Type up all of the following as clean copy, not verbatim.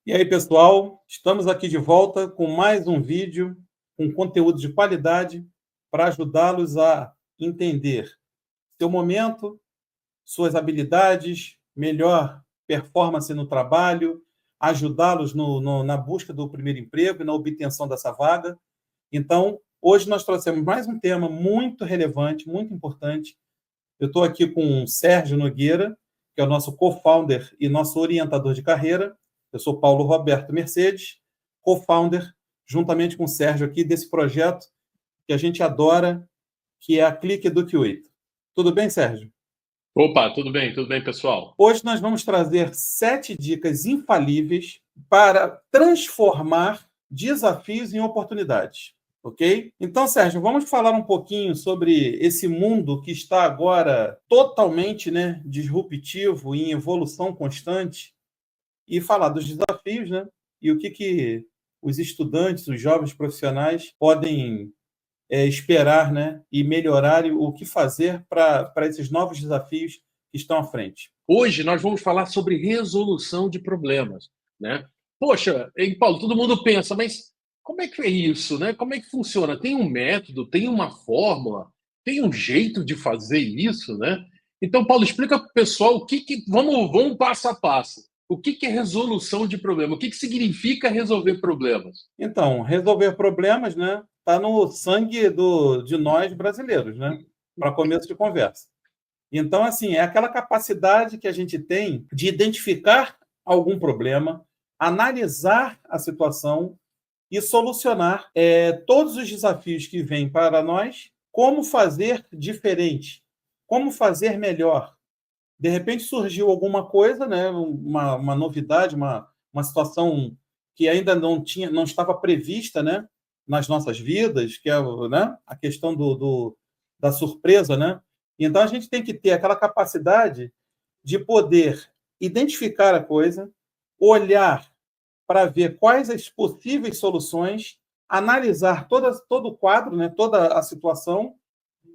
E aí, pessoal, estamos aqui de volta com mais um vídeo com conteúdo de qualidade para ajudá-los a entender seu momento, suas habilidades, melhor performance no trabalho, ajudá-los na busca do primeiro emprego e na obtenção dessa vaga. Então, hoje nós trouxemos mais um tema muito relevante, muito importante. Eu estou aqui com o Sérgio Nogueira, que é o nosso co-founder e nosso orientador de carreira. Eu sou Paulo Roberto Mercedes, co-founder, juntamente com o Sérgio aqui, desse projeto que a gente adora, que é a Clique Eduque 8. Tudo bem, Sérgio? Opa, tudo bem, pessoal? Hoje nós vamos trazer 7 dicas infalíveis para transformar desafios em oportunidades. Ok? Então, Sérgio, vamos falar um pouquinho sobre esse mundo que está agora totalmente, né, disruptivo, em evolução constante, e falar dos desafios, né, e o que os estudantes, os jovens profissionais podem esperar, né, e melhorar, e o que fazer para esses novos desafios que estão à frente. Hoje nós vamos falar sobre resolução de problemas, né? Poxa, hein, Paulo, todo mundo pensa, mas como é que é isso, né? Como é que funciona? Tem um método, tem uma fórmula, tem um jeito de fazer isso, né? Então, Paulo, explica para o pessoal vamos passo a passo. O que é resolução de problema? O que significa resolver problemas? Então, resolver problemas, né, está no sangue de nós brasileiros, né, para começo de conversa. Então, assim, é aquela capacidade que a gente tem de identificar algum problema, analisar a situação e solucionar todos os desafios que vêm para nós, como fazer diferente, como fazer melhor. De repente surgiu alguma coisa, né, uma novidade, uma situação que ainda não estava prevista, né, nas nossas vidas, que é, né, a questão da surpresa, né? Então a gente tem que ter aquela capacidade de poder identificar a coisa, olhar para ver quais as possíveis soluções, analisar todo o quadro, né, toda a situação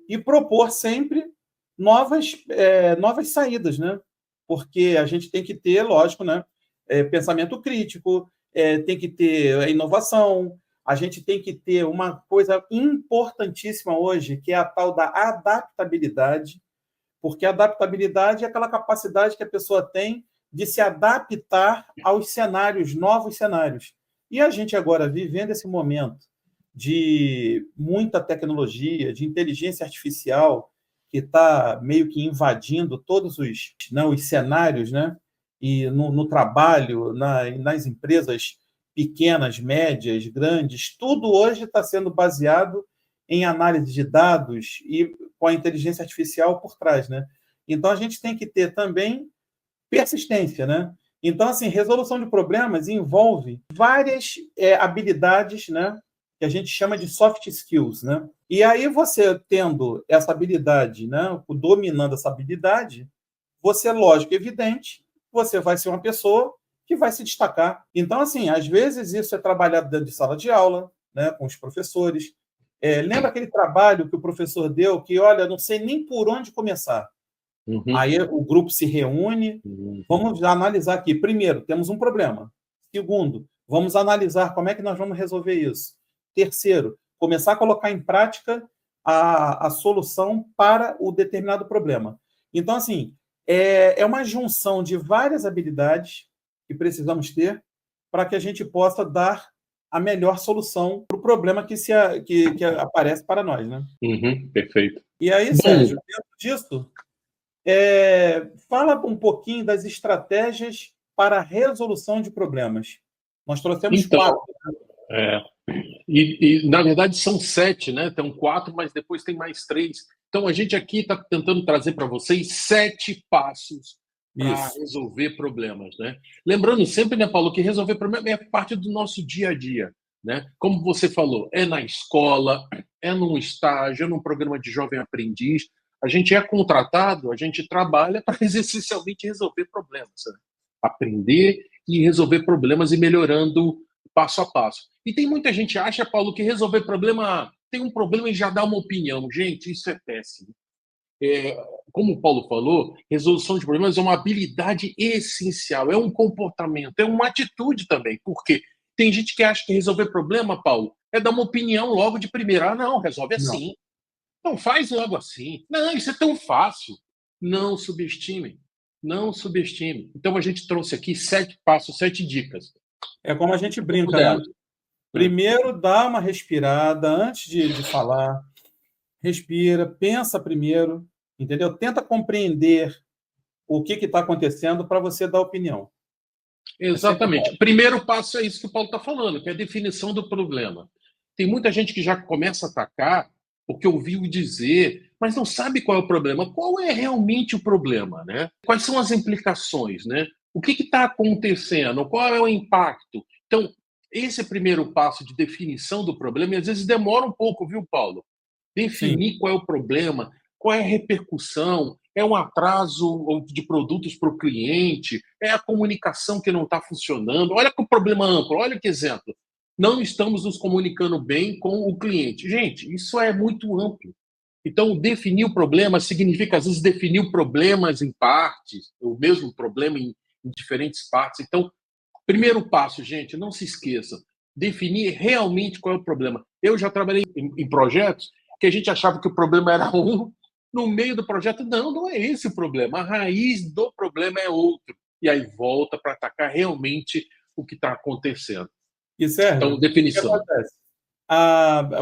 e propor sempre novas saídas, né? Porque a gente tem que ter, lógico, né, pensamento crítico, tem que ter a inovação, a gente tem que ter uma coisa importantíssima hoje, que é a tal da adaptabilidade, porque a adaptabilidade é aquela capacidade que a pessoa tem de se adaptar aos cenários, novos cenários. E a gente agora, vivendo esse momento de muita tecnologia, de inteligência artificial, que está meio que invadindo todos os cenários, né? E no trabalho, nas empresas pequenas, médias, grandes, tudo hoje está sendo baseado em análise de dados e com a inteligência artificial por trás, né? Então a gente tem que ter também persistência, né? Então, assim, resolução de problemas envolve várias habilidades, né? Que a gente chama de soft skills, né? E aí você tendo essa habilidade, né? Dominando essa habilidade, você, lógico, evidente, você vai ser uma pessoa que vai se destacar. Então, assim, às vezes isso é trabalhado dentro de sala de aula, né? Com os professores. Lembra aquele trabalho que o professor deu que, olha, não sei nem por onde começar. Uhum. Aí o grupo se reúne, Uhum. vamos analisar aqui. Primeiro, temos um problema. Segundo, vamos analisar como é que nós vamos resolver isso. Terceiro, começar a colocar em prática a solução para o determinado problema. Então, assim, é uma junção de várias habilidades que precisamos ter para que a gente possa dar a melhor solução para o problema que aparece para nós, né? Uhum. Perfeito. E aí, Bom, Sérgio, dentro disso, fala um pouquinho das estratégias para a resolução de problemas. Nós trouxemos então, 4. é, na verdade são sete, né? Tem quatro, mas depois tem mais três. Então a gente aqui está tentando trazer para vocês sete passos para Isso. resolver problemas, né? Lembrando sempre, né, Paulo, que resolver problema é parte do nosso dia a dia, né? Como você falou, é na escola, é num estágio, é num programa de jovem aprendiz. A gente é contratado, a gente trabalha para essencialmente resolver problemas, né? Aprender e resolver problemas e melhorando passo a passo. E tem muita gente que acha, Paulo, que resolver problema tem um problema e já dá uma opinião. Gente, isso é péssimo. como o Paulo falou, resolução de problemas é uma habilidade essencial, é um comportamento, é uma atitude também. Porque tem gente que acha que resolver problema, Paulo, é dar uma opinião logo de primeira. Ah, não, resolve Não. assim. Não, faz logo assim. Não, isso é tão fácil. Não subestime. Não subestime. Então a gente trouxe aqui 7 passos, 7 dicas. É como a gente Um pouco brinca, né? delas. Primeiro, dá uma respirada antes de falar. Respira, pensa primeiro, entendeu? Tenta compreender o que está acontecendo para você dar opinião. É sempre Exatamente. bom. O primeiro passo é isso que o Paulo está falando, que é a definição do problema. Tem muita gente que já começa a atacar porque ouviu dizer, mas não sabe qual é o problema. Qual é realmente o problema, né? Quais são as implicações, né? O que está acontecendo? Qual é o impacto? Então, esse é o primeiro passo de definição do problema, e às vezes demora um pouco, viu, Paulo? Sim, Definir qual é o problema, qual é a repercussão, é um atraso de produtos para o cliente, é a comunicação que não está funcionando. Olha que o problema amplo, olha que exemplo. Não estamos nos comunicando bem com o cliente. Gente, isso é muito amplo. Então, definir o problema significa, às vezes, definir problemas em partes, o mesmo problema em diferentes partes. Então, primeiro passo, gente, não se esqueça, definir realmente qual é o problema. Eu já trabalhei em projetos que a gente achava que o problema era um, no meio do projeto, não é esse o problema. A raiz do problema é outro. E aí volta para atacar realmente o que está acontecendo. e Sérgio, Então, o que definição. acontece?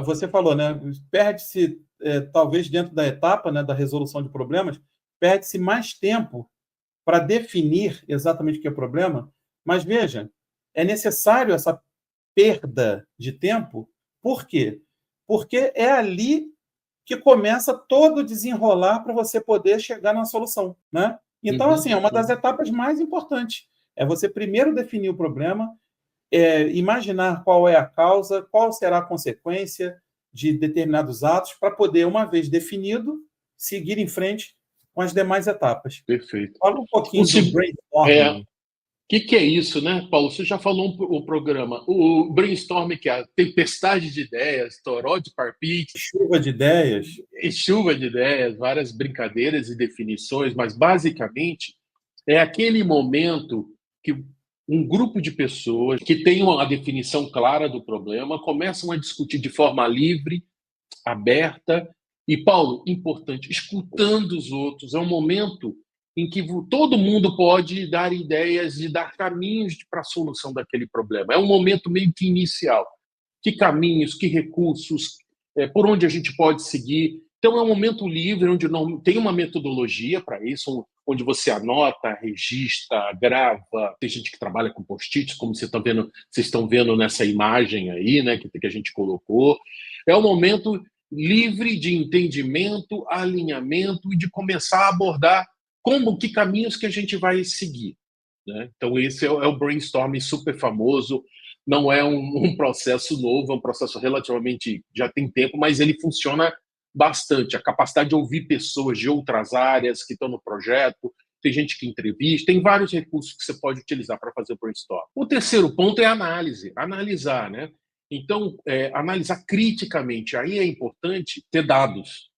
Você falou, né? Perde-se, talvez dentro da etapa, né, da resolução de problemas, perde-se mais tempo para definir exatamente o que é o problema, mas veja, é necessário essa perda de tempo, por quê? Porque é ali que começa todo o desenrolar para você poder chegar na solução, né? Então, assim, é uma das etapas mais importantes. É você primeiro definir o problema, imaginar qual é a causa, qual será a consequência de determinados atos, para poder, uma vez definido, seguir em frente com as demais etapas. Perfeito. Fala um pouquinho do brainstorming. Que é isso, né, Paulo? Você já falou o programa. O brainstorming, que é a tempestade de ideias, toró de parpite, Chuva de ideias. e chuva de ideias, várias brincadeiras e definições, mas basicamente é aquele momento que um grupo de pessoas que tem uma definição clara do problema começam a discutir de forma livre, aberta e, Paulo, importante, escutando os outros. É um momento em que todo mundo pode dar ideias e dar caminhos para a solução daquele problema. É um momento meio que inicial. Que caminhos, que recursos, por onde a gente pode seguir. Então, é um momento livre, onde não tem uma metodologia para isso, onde você anota, registra, grava. Tem gente que trabalha com post-its, como vocês estão vendo nessa imagem aí, né, que a gente colocou. É um momento livre de entendimento, alinhamento e de começar a abordar que caminhos que a gente vai seguir, né? Então, esse é o brainstorming super famoso. Não é um processo novo, é um processo relativamente, já tem tempo, mas ele funciona bastante. A capacidade de ouvir pessoas de outras áreas que estão no projeto, tem gente que entrevista, tem vários recursos que você pode utilizar para fazer o brainstorm. O terceiro ponto é a análise, analisar, né? Então, analisar criticamente. Aí é importante ter dados,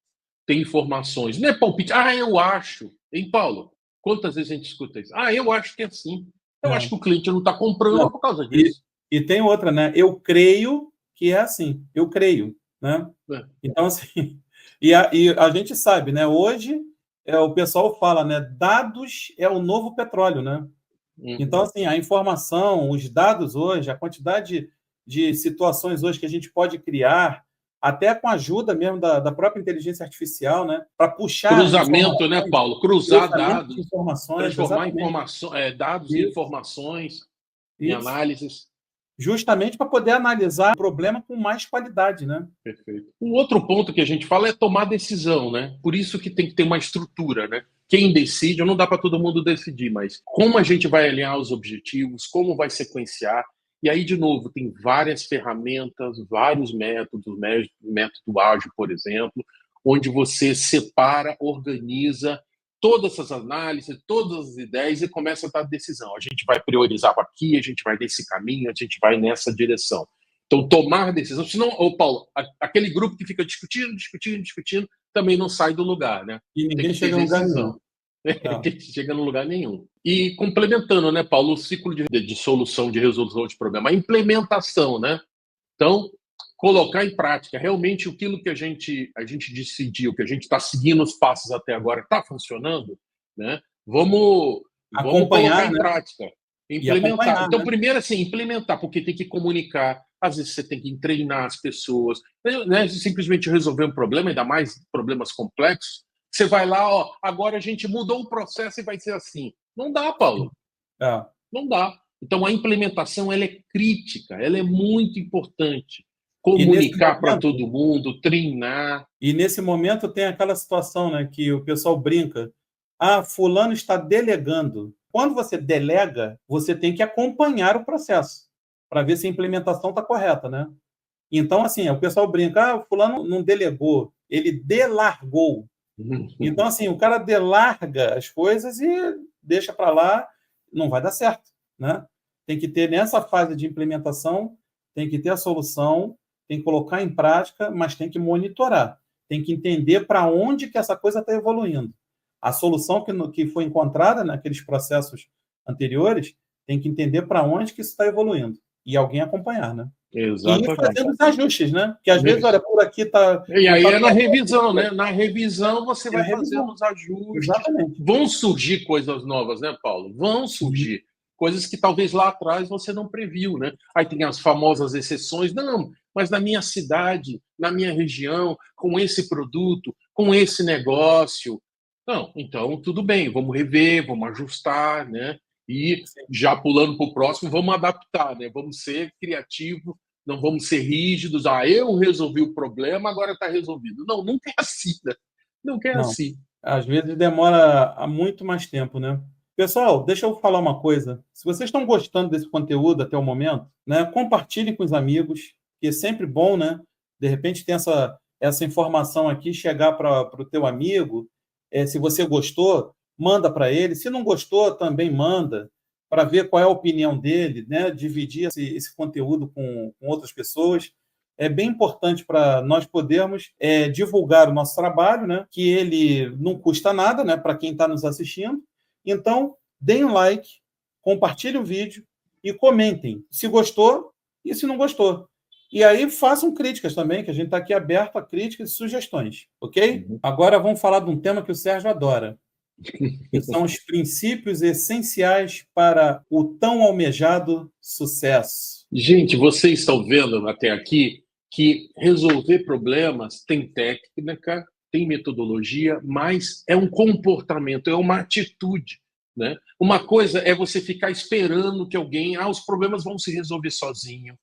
ter informações. Não é palpite. Eu acho. Hein, Paulo? Quantas vezes a gente escuta isso? Eu acho que é assim. Eu acho que o cliente não está comprando Não, por causa disso. E tem outra, né? Eu creio que é assim. Eu creio, né? Então, assim... E a gente sabe, né? Hoje, o pessoal fala, né? Dados é o novo petróleo, né? Então, assim, a informação, os dados hoje, a quantidade de situações hoje que a gente pode criar, até com a ajuda mesmo da própria inteligência artificial, né? Para puxar cruzamento, né, Paulo? Cruzar dados, transformar dados em informações, em análises. Justamente para poder analisar o problema com mais qualidade, né? Perfeito. Um outro ponto que a gente fala é tomar decisão, né? Por isso que tem que ter uma estrutura, né? Quem decide, não dá para todo mundo decidir, mas como a gente vai alinhar os objetivos, como vai sequenciar. E aí, de novo, tem várias ferramentas, vários métodos, método ágil, por exemplo, onde você separa, organiza todas essas análises, todas as ideias e começa a dar decisão. A gente vai priorizar aqui, a gente vai nesse caminho, a gente vai nessa direção. Então, tomar decisão. Senão, Paulo, aquele grupo que fica discutindo, também não sai do lugar, né? E ninguém chega a lugar nenhum. Ninguém chega no lugar nenhum. E complementando, né, Paulo, o ciclo de solução, de resolução de problema, a implementação, né? Então, colocar em prática realmente aquilo que a gente decidiu, que a gente está seguindo os passos até agora, está funcionando, né? Vamos colocar em prática, implementar. Então, primeiro, assim, implementar, porque tem que comunicar. Às vezes você tem que treinar as pessoas, né? Simplesmente resolver um problema, ainda mais problemas complexos. Você vai lá, ó, agora a gente mudou o processo e vai ser assim. Não dá, Paulo. Não dá. Então, a implementação ela é crítica, ela é muito importante. Comunicar para todo mundo, treinar. E nesse momento tem aquela situação, né, que o pessoal brinca. Ah, fulano está delegando. Quando você delega, você tem que acompanhar o processo para ver se a implementação está correta, né? Então, assim, o pessoal brinca, ah, fulano não delegou, ele delargou. Então, assim, o cara delarga as coisas e deixa para lá, não vai dar certo, né? Tem que ter, nessa fase de implementação, tem que ter a solução, tem que colocar em prática, mas tem que monitorar. Tem que entender para onde que essa coisa está evoluindo. A solução que foi encontrada naqueles processos anteriores, tem que entender para onde que isso está evoluindo. E alguém acompanhar, né? Exatamente. E ir fazendo os ajustes, né? Porque às vezes, olha, por aqui está... E aí é na revisão, né? Na revisão você vai fazendo os ajustes. Exatamente. Vão surgir coisas novas, né, Paulo? Vão surgir. Coisas que talvez lá atrás você não previu, né? Aí tem as famosas exceções. Não, mas na minha cidade, na minha região, com esse produto, com esse negócio. Não, então tudo bem, vamos rever, vamos ajustar, né? E já pulando para o próximo, vamos adaptar, né? Vamos ser criativos, não vamos ser rígidos. Ah, eu resolvi o problema, agora está resolvido. Não, nunca é assim, né? Nunca é assim. Às vezes demora muito mais tempo, né? Pessoal, deixa eu falar uma coisa. Se vocês estão gostando desse conteúdo até o momento, né, compartilhem com os amigos, que é sempre bom, né? De repente tem essa informação aqui chegar para o teu amigo. Se você gostou, manda para ele. Se não gostou, também manda, para ver qual é a opinião dele, né? Dividir esse conteúdo com outras pessoas. É bem importante para nós podermos divulgar o nosso trabalho, né? Que ele não custa nada, né? Para quem está nos assistindo. Então, deem um like, compartilhem o vídeo e comentem se gostou e se não gostou. E aí façam críticas também, que a gente está aqui aberto a críticas e sugestões, ok? Agora vamos falar de um tema que o Sérgio adora, que são os princípios essenciais para o tão almejado sucesso. Gente, vocês estão vendo até aqui que resolver problemas tem técnica, tem metodologia, mas é um comportamento, é uma atitude, né? Uma coisa é você ficar esperando que alguém, os problemas vão se resolver sozinho.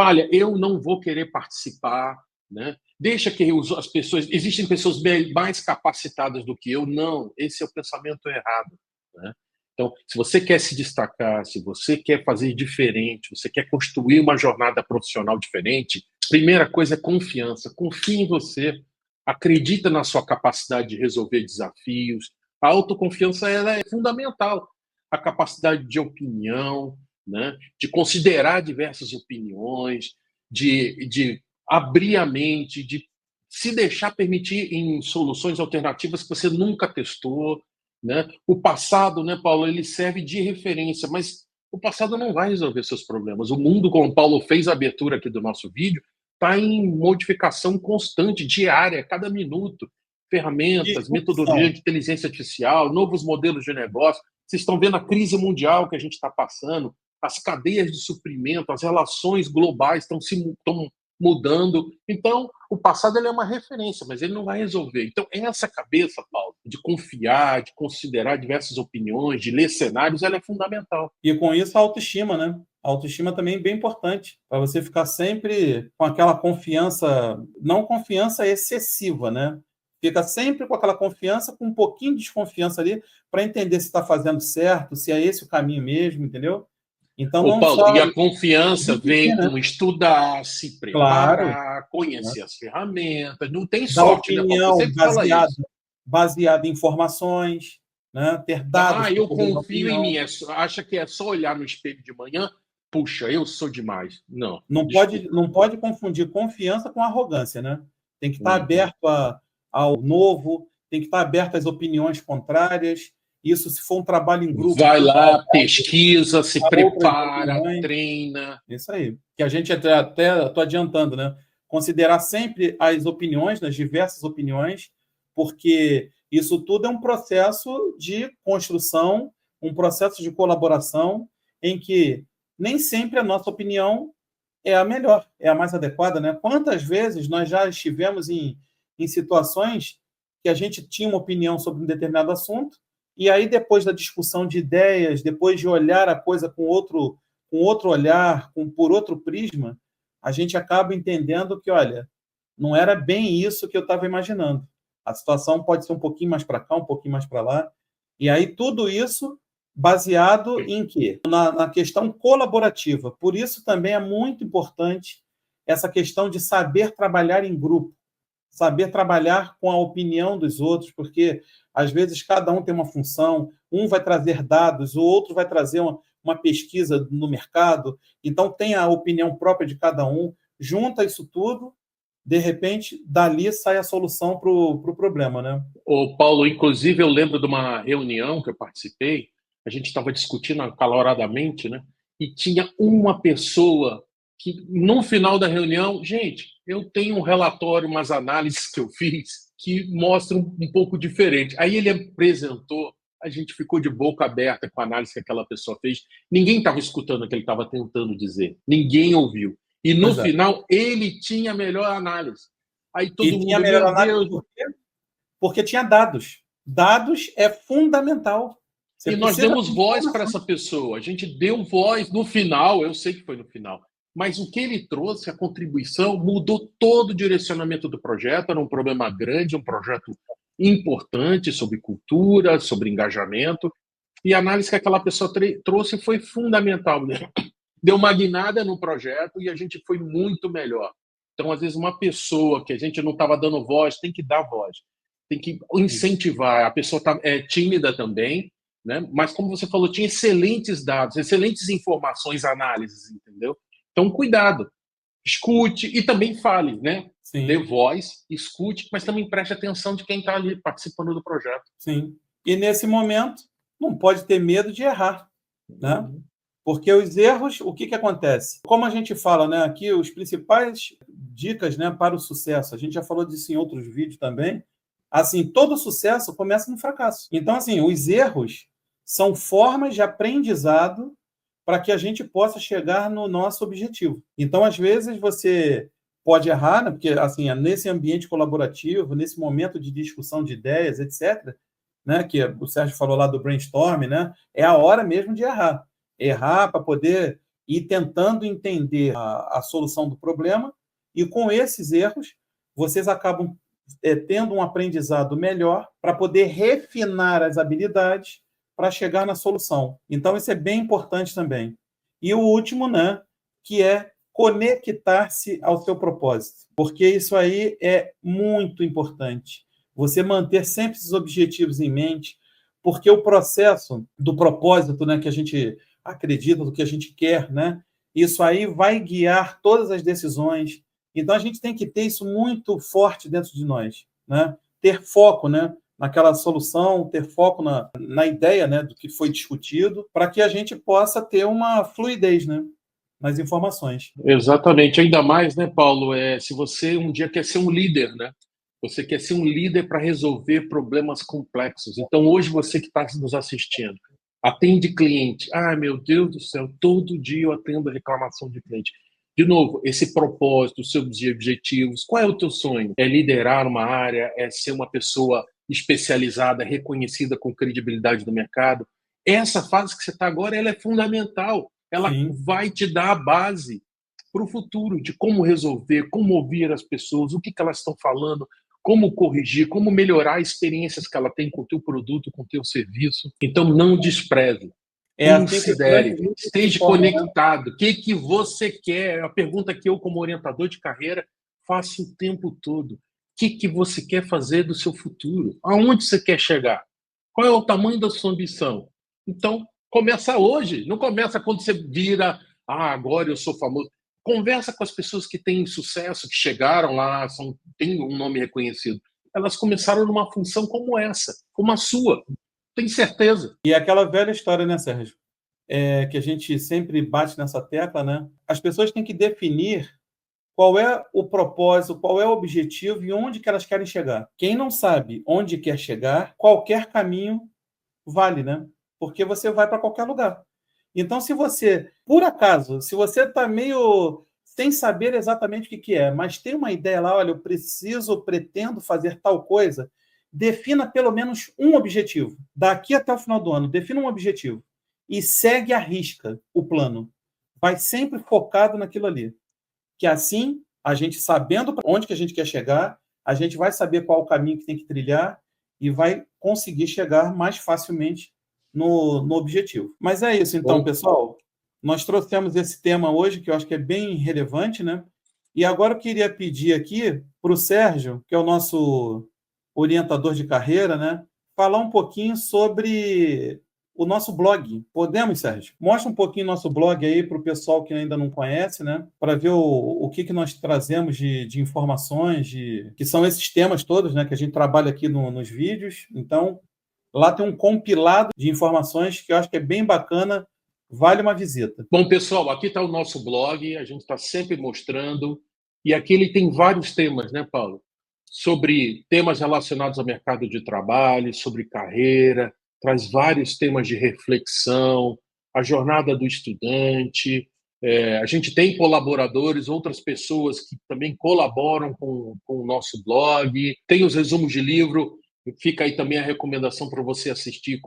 Olha, eu não vou querer participar, né? Deixa que as pessoas, existem pessoas mais capacitadas do que eu. Não, esse é o pensamento errado, né? Então, se você quer se destacar, se você quer fazer diferente, você quer construir uma jornada profissional diferente, primeira coisa é confiança. Confie em você, acredita na sua capacidade de resolver desafios. A autoconfiança ela é fundamental. A capacidade de opinião, né? De considerar diversas opiniões, de abrir a mente, de se deixar permitir em soluções alternativas que você nunca testou, né? O passado, né, Paulo, ele serve de referência, mas o passado não vai resolver seus problemas. O mundo, como o Paulo fez a abertura aqui do nosso vídeo, está em modificação constante, diária, cada minuto. Ferramentas, metodologia de inteligência artificial, novos modelos de negócio. Vocês estão vendo a crise mundial que a gente está passando, as cadeias de suprimento, as relações globais estão mudando. Então, o passado ele é uma referência, mas ele não vai resolver. Então, essa cabeça, Paulo, de confiar, de considerar diversas opiniões, de ler cenários, ela é fundamental. E com isso, a autoestima, né? A autoestima também é bem importante, para você ficar sempre com aquela confiança, não confiança excessiva, né? Fica sempre com aquela confiança, com um pouquinho de desconfiança ali, para entender se está fazendo certo, se é esse o caminho mesmo, entendeu? Então, não Paulo, só... e a confiança vem com estudar, se preparar, conhecer as ferramentas. Não tem sorte, opinião, né, Paulo? Você sempre fala isso. Baseada em informações, né? Ter dados. Eu confio em mim. Acha que é só olhar no espelho de manhã? Puxa, eu sou demais. Não. Não pode confundir confiança com arrogância, né? Tem que estar aberto ao novo, tem que estar aberto às opiniões contrárias. Isso, se for um trabalho em grupo, vai lá, pesquisa, se prepara, opiniões. treina. Isso aí. Que a gente até estou adiantando, né? Considerar sempre as opiniões, as diversas opiniões, porque isso tudo é um processo de construção, um processo de colaboração, em que nem sempre a nossa opinião é a melhor, é a mais adequada, né? Quantas vezes nós já estivemos em situações que a gente tinha uma opinião sobre um determinado assunto, e aí, depois da discussão de ideias, depois de olhar a coisa com outro olhar, por outro prisma, a gente acaba entendendo que, olha, não era bem isso que eu estava imaginando. A situação pode ser um pouquinho mais para cá, um pouquinho mais para lá. E aí, tudo isso baseado em quê? Na questão colaborativa. Por isso também é muito importante essa questão de saber trabalhar em grupo, saber trabalhar com a opinião dos outros, porque às vezes cada um tem uma função, um vai trazer dados, o outro vai trazer uma pesquisa no mercado, então tem a opinião própria de cada um, junta isso tudo, de repente, dali sai a solução para o problema, né? Ô, Paulo, inclusive eu lembro de uma reunião que eu participei, a gente estava discutindo acaloradamente, né? E tinha uma pessoa que, no final da reunião, gente, eu tenho um relatório, umas análises que eu fiz que mostram um pouco diferente. Aí ele apresentou, a gente ficou de boca aberta com a análise que aquela pessoa fez. Ninguém estava escutando o que ele estava tentando dizer, ninguém ouviu. E no final, ele tinha a melhor análise. Aí todo mundo, tinha a melhor análise, Deus, por quê? Porque tinha dados. Dados é fundamental. E nós demos voz para essa pessoa. A gente deu voz no final, eu sei que foi no final. Mas o que ele trouxe, a contribuição, mudou todo o direcionamento do projeto. Era um problema grande, um projeto importante sobre cultura, sobre engajamento. E a análise que aquela pessoa trouxe foi fundamental, né? Deu uma guinada no projeto e a gente foi muito melhor. Então, às vezes, uma pessoa que a gente não estava dando voz, tem que dar voz. Tem que incentivar. A pessoa é tímida também, né? Mas, como você falou, tinha excelentes dados, excelentes informações, análises, entendeu? Então, cuidado. Escute e também fale, né? Sim. Dê voz, escute, mas também preste atenção de quem está ali participando do projeto. Sim. E, nesse momento, não pode ter medo de errar, né? Porque os erros, o que acontece? Como a gente fala, né, aqui, os principais dicas, né, para o sucesso, a gente já falou disso em outros vídeos também, assim, todo sucesso começa no fracasso. Então, assim, os erros são formas de aprendizado para que a gente possa chegar no nosso objetivo. Então, às vezes, você pode errar, né, porque, assim, nesse ambiente colaborativo, nesse momento de discussão de ideias, etc., né, que o Sérgio falou lá do brainstorm, né, é a hora mesmo de errar. Errar para poder ir tentando entender a solução do problema, e com esses erros, vocês acabam tendo um aprendizado melhor para poder refinar as habilidades para chegar na solução. Então, isso é bem importante também. E o último, né, que é conectar-se ao seu propósito, porque isso aí é muito importante. Você manter sempre esses objetivos em mente, porque o processo do propósito, né, que a gente acredita, do que a gente quer, né, isso aí vai guiar todas as decisões. Então, a gente tem que ter isso muito forte dentro de nós, né? Ter foco, né, naquela solução, ter foco na ideia, né, do que foi discutido, para que a gente possa ter uma fluidez, né, nas informações. Exatamente. Ainda mais, né, Paulo, se você um dia quer ser um líder, né? Você quer ser um líder para resolver problemas complexos. Então, hoje, você que está nos assistindo, atende cliente. Ah, meu Deus do céu, todo dia eu atendo reclamação de cliente. De novo, esse propósito, os seus objetivos, qual é o teu sonho? É liderar uma área, é ser uma pessoa especializada, reconhecida com credibilidade no mercado? Essa fase que você está agora, ela é fundamental. Ela vai te dar a base para o futuro, de como resolver, como ouvir as pessoas, o que elas estão falando, como corrigir, como melhorar as experiências que ela tem com o teu produto, com o teu serviço. Então, não despreze. Considere, esteja conectado. O que você quer? É a pergunta que eu, como orientador de carreira, faço o tempo todo. O que você quer fazer do seu futuro? Aonde você quer chegar? Qual é o tamanho da sua ambição? Então, começa hoje. Não começa quando você vira, agora eu sou famoso. Conversa com as pessoas que têm sucesso, que chegaram lá, têm um nome reconhecido. elas começaram numa função como essa, como a sua. Tenho certeza. E aquela velha história, né, Sérgio? Que a gente sempre bate nessa tecla, né? As pessoas têm que definir qual é o propósito, qual é o objetivo e onde que elas querem chegar. Quem não sabe onde quer chegar, qualquer caminho vale, né? Porque você vai para qualquer lugar. Então, se você, por acaso, se você está meio sem saber exatamente o que é, mas tem uma ideia lá, olha, pretendo fazer tal coisa, defina pelo menos um objetivo. Daqui até o final do ano, defina um objetivo e segue à risca o plano. Vai sempre focado naquilo ali. Que assim, a gente sabendo onde que a gente quer chegar, a gente vai saber qual o caminho que tem que trilhar e vai conseguir chegar mais facilmente no objetivo. Mas é isso, então, pessoal. Nós trouxemos esse tema hoje, que eu acho que é bem relevante, né? E agora eu queria pedir aqui para o Sérgio, que é o nosso orientador de carreira, né? Falar um pouquinho sobre o nosso blog. Podemos, Sérgio? Mostra um pouquinho nosso blog aí para o pessoal que ainda não conhece, né? Para ver o que nós trazemos de informações, que são esses temas todos, né? Que a gente trabalha aqui nos vídeos. Então, lá tem um compilado de informações que eu acho que é bem bacana, vale uma visita. Bom, pessoal, aqui está o nosso blog, a gente está sempre mostrando, e aqui ele tem vários temas, né, Paulo? Sobre temas relacionados ao mercado de trabalho, sobre carreira, traz vários temas de reflexão, a jornada do estudante. A gente tem colaboradores, outras pessoas que também colaboram com o nosso blog, tem os resumos de livro, fica aí também a recomendação para você assistir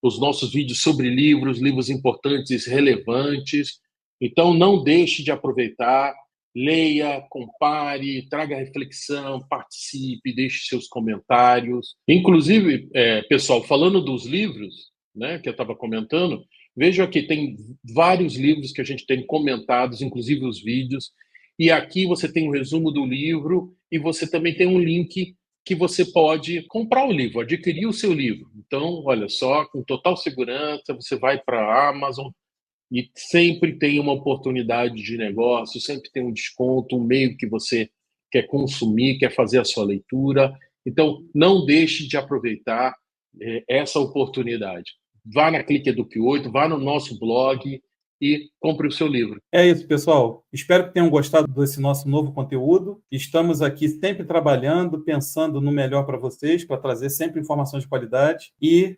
os nossos vídeos sobre livros importantes, relevantes. Então, não deixe de aproveitar, leia, compare, traga reflexão, participe, deixe seus comentários. Inclusive, pessoal, falando dos livros, né, que eu estava comentando, veja aqui, tem vários livros que a gente tem comentados, inclusive os vídeos, e aqui você tem um resumo do livro e você também tem um link que você pode comprar o livro, adquirir o seu livro. Então, olha só, com total segurança, você vai para a Amazon e sempre tem uma oportunidade de negócio, sempre tem um desconto, um meio que você quer consumir, quer fazer a sua leitura. Então, não deixe de aproveitar essa oportunidade. Vá na Clique Eduque 8, vá no nosso blog e compre o seu livro. É isso, pessoal. Espero que tenham gostado desse nosso novo conteúdo. Estamos aqui sempre trabalhando, pensando no melhor para vocês, para trazer sempre informações de qualidade. E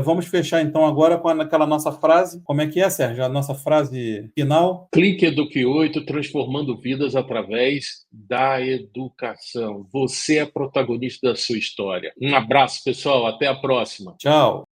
vamos fechar, então, agora com aquela nossa frase. Como é que é, Sérgio? A nossa frase final? Clique Eduque 8, transformando vidas através da educação. Você é protagonista da sua história. Um abraço, pessoal. Até a próxima. Tchau.